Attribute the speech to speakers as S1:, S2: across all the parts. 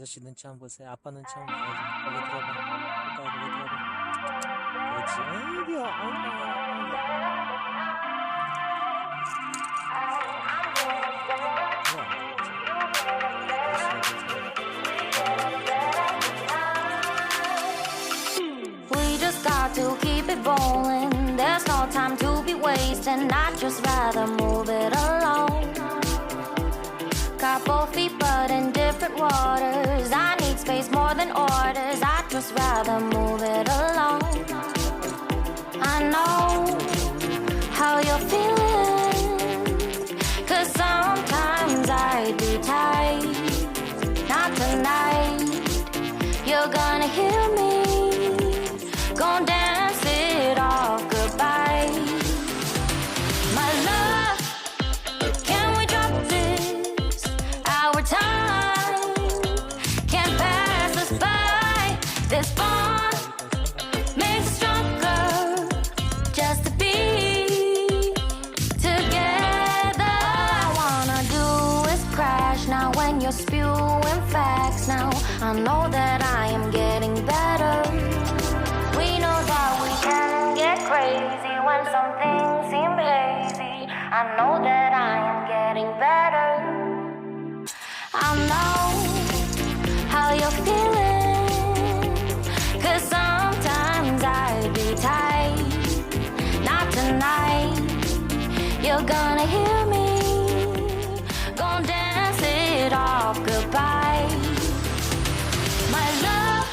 S1: 아저씨 눈치 한번 보세요. 아빠 눈치 한번 봐야지. 고개 들어봐. 오빠 고개 들어봐. 그렇지. 아이고야,
S2: We just got to keep it rolling. There's no time to be wasting. I'd just rather move it along. Got both feet but in different waters. I need space more than orders. I'd just rather move it along. I know how you're feeling, 'cause sometimes I'd be tight. Not tonight. You're gonna hear me. Gonna dance it off goodbye. My love, can we drop this? Our time can't pass us by. This bond makes us stronger just to be together. All I wanna do is crash now when you're spewing facts. Now I know that I am getting better. We know that we can get crazy when some things seem hazy. I know that I am getting better. I know how you're feeling, 'cause sometimes I'd be tight. Not tonight. You're gonna hear me. Gonna dance it off goodbye. My love,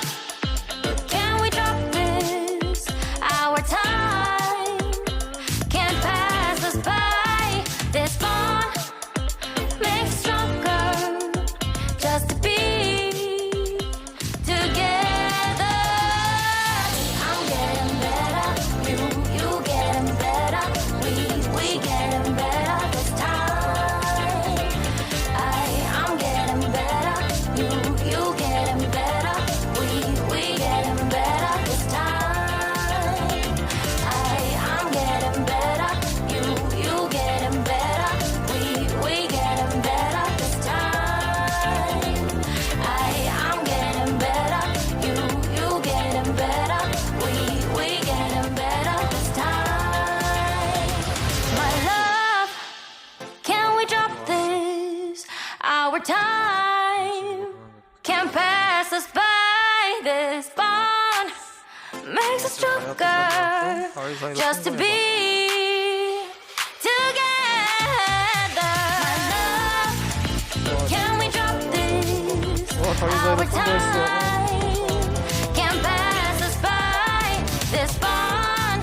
S2: can we drop this? Our time can't pass us by. This bond makes us stronger just to be together. I'm getting better, you getting better. We getting better this time. I'm getting better, you getting better. We getting better this time. I'm getting better, you getting better. We getting better this time. I'm getting better, you getting better. We getting better this time. My love, can we drop this? Our time can't pass us by. This bond makes us stronger just to be together. My love, can we drop this? Our time can't pass us by. This bond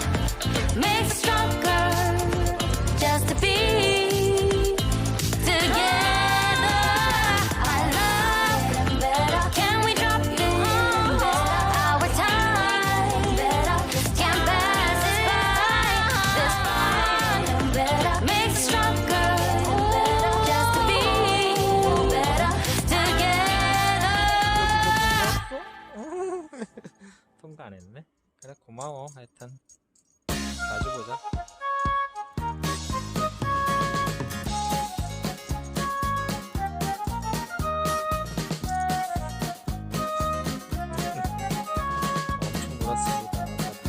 S2: makes us stronger just to be together. I love, can we drop this? Our time can't pass us by. This bond makes us stronger just to be together.
S1: 통과 안 했네. 그래 고마워. 하여튼 자주 보자. 엄청 놀았습니다. 다리에서.